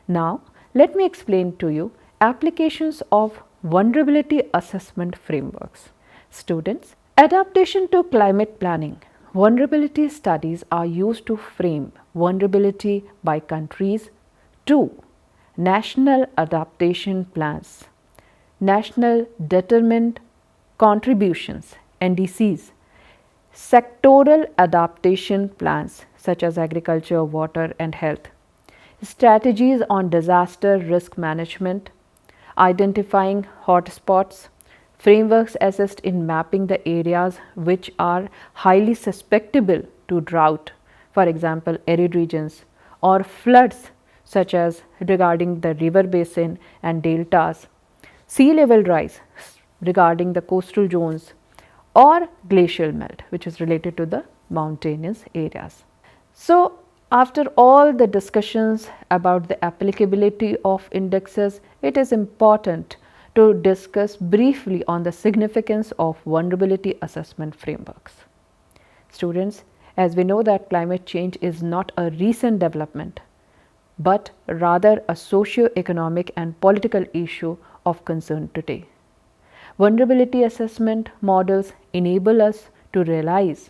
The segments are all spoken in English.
Now, let me explain to you applications of vulnerability assessment frameworks. Students, adaptation to climate planning. Vulnerability studies are used to frame vulnerability by countries. 2. National adaptation plans. National determined contributions (NDCs). Sectoral adaptation plans such as agriculture, water and health. Strategies on disaster risk management, identifying hotspots, frameworks assist in mapping the areas which are highly susceptible to drought, for example, arid regions, or floods such as regarding the river basin and deltas, sea level rise regarding the coastal zones, or glacial melt, which is related to the mountainous areas. So, after all the discussions about the applicability of indexes, it is important to discuss briefly on the significance of vulnerability assessment frameworks. Students, as we know that climate change is not a recent development, but rather a socio-economic and political issue of concern today. Vulnerability assessment models enable us to realize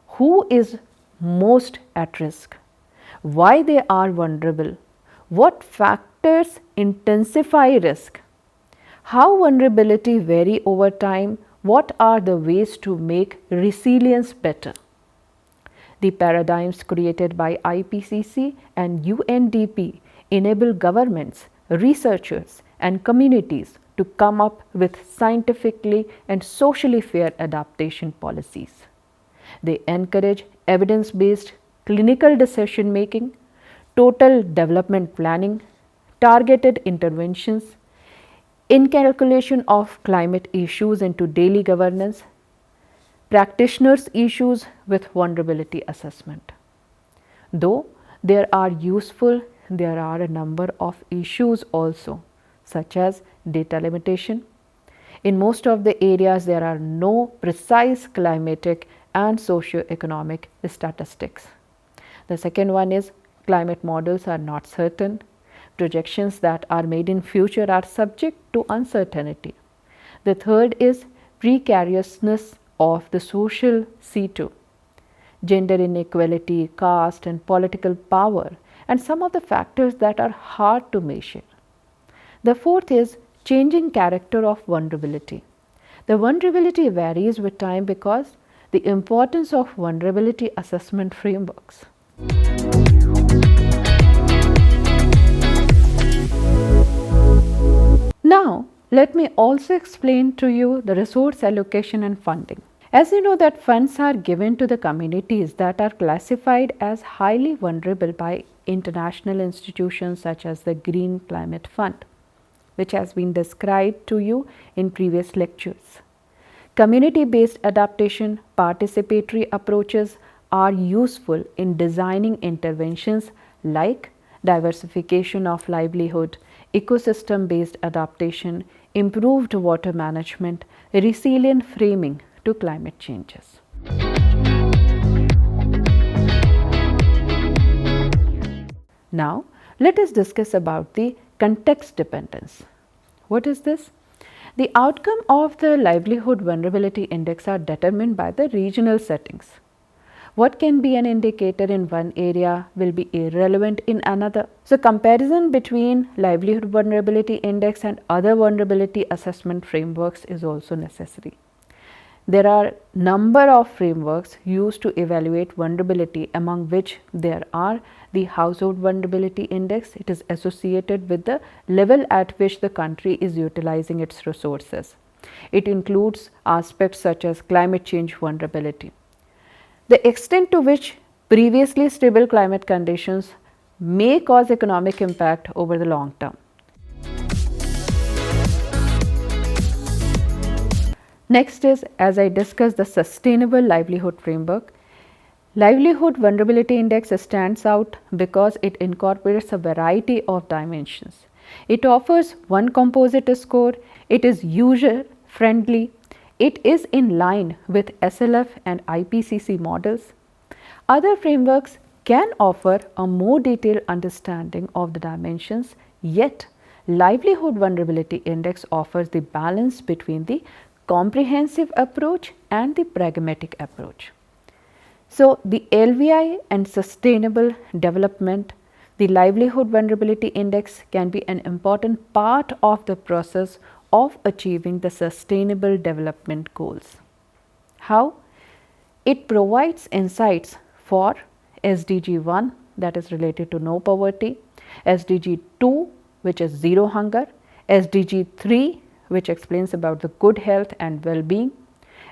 who is most at risk, why they are vulnerable, what factors intensify risk, how vulnerability vary over time, what are the ways to make resilience better. The paradigms created by IPCC and UNDP enable governments, researchers and communities to come up with scientifically and socially fair adaptation policies. They encourage evidence-based clinical decision making, total development planning, targeted interventions, incalculation of climate issues into daily governance, practitioners' issues with vulnerability assessment. Though there are useful, there are a number of issues also, such as data limitation. In most of the areas, there are no precise climatic and socio-economic statistics. The second one is climate models are not certain. Projections that are made in future are subject to uncertainty. The third is precariousness of the social C2, gender inequality, caste and political power, and some of the factors that are hard to measure. The fourth is changing character of vulnerability. The vulnerability varies with time because the importance of vulnerability assessment frameworks. Now, let me also explain to you the resource allocation and funding. As you know that funds are given to the communities that are classified as highly vulnerable by international institutions such as the Green Climate Fund, which has been described to you in previous lectures. Community-based adaptation participatory approaches are useful in designing interventions like diversification of livelihood, ecosystem-based adaptation, improved water management, resilient framing to climate changes. Now, let us discuss about the context dependence. What is this? The outcome of the livelihood vulnerability index are determined by the regional settings. What can be an indicator in one area will be irrelevant in another. So, comparison between livelihood vulnerability index and other vulnerability assessment frameworks is also necessary. There are number of frameworks used to evaluate vulnerability, among which there are the household vulnerability index. It is associated with the level at which the country is utilizing its resources. It includes aspects such as climate change vulnerability, the extent to which previously stable climate conditions may cause economic impact over the long term. Next is, as I discussed, the sustainable livelihood framework. Livelihood vulnerability index stands out because it incorporates a variety of dimensions. It offers one composite score, it is user friendly, it is in line with SLF and IPCC models. Other frameworks can offer a more detailed understanding of the dimensions, yet Livelihood Vulnerability Index offers the balance between the comprehensive approach and the pragmatic approach. So, the LVI and sustainable development, the Livelihood Vulnerability Index can be an important part of the process of achieving the sustainable development goals. How? It provides insights for SDG 1, that is related to no poverty, SDG 2, which is zero hunger, SDG 3, which explains about the good health and well-being,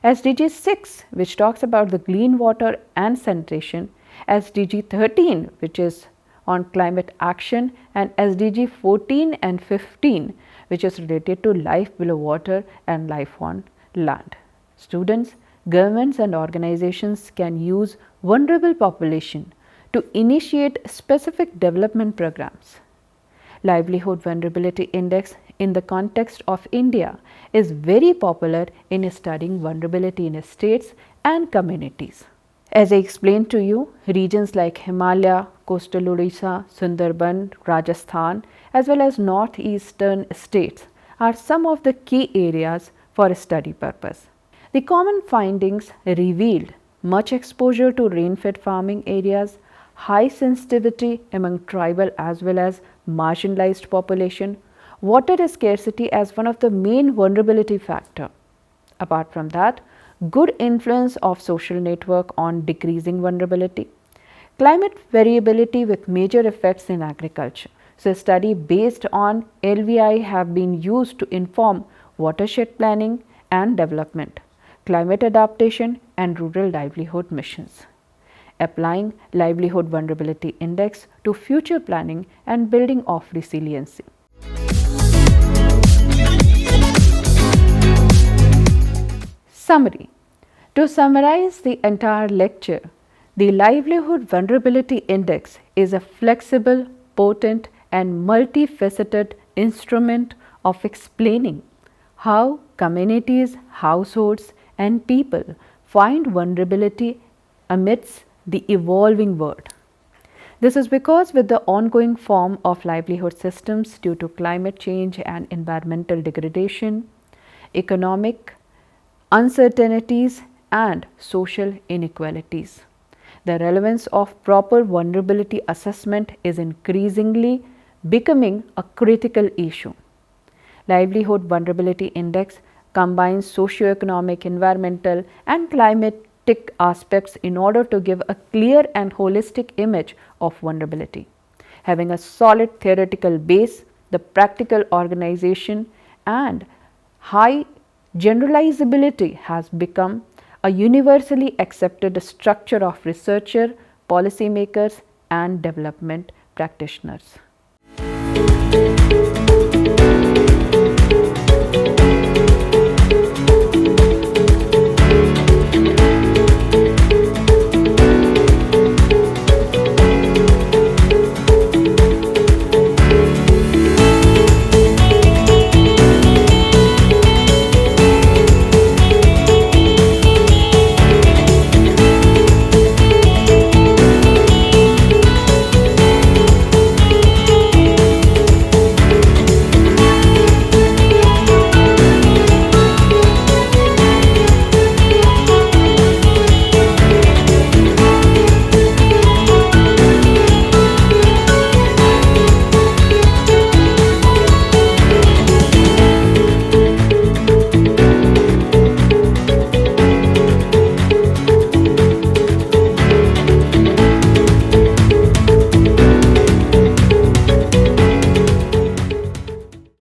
SDG 6, which talks about the clean water and sanitation, SDG 13, which is on climate action, and SDG 14 and 15, which is related to life below water and life on land. Students, governments and organizations can use vulnerable population to initiate specific development programs. Livelihood Vulnerability Index in the context of India is very popular in studying vulnerability in states and communities. As I explained to you, regions like Himalaya, coastal Odisha, Sundarban, Rajasthan, as well as northeastern states are some of the key areas for study purpose. The common findings revealed much exposure to rain-fed farming areas, high sensitivity among tribal as well as marginalized population, water scarcity as one of the main vulnerability factor. Apart from that, good influence of social network on decreasing vulnerability, climate variability with major effects in agriculture. So, study based on LVI have been used to inform watershed planning and development, climate adaptation and rural livelihood missions. Applying Livelihood Vulnerability Index to future planning and building of resiliency. Summary. To summarize the entire lecture, the Livelihood Vulnerability Index is a flexible, potent and multifaceted instrument of explaining how communities, households and people find vulnerability amidst the evolving world. This is because with the ongoing form of livelihood systems due to climate change and environmental degradation, economic uncertainties and social inequalities, the relevance of proper vulnerability assessment is increasingly becoming a critical issue. Livelihood Vulnerability Index combines socio-economic, environmental and climatic aspects in order to give a clear and holistic image of vulnerability. Having a solid theoretical base, the practical organization and high generalizability has become a universally accepted structure of researcher, policymakers and development practitioners.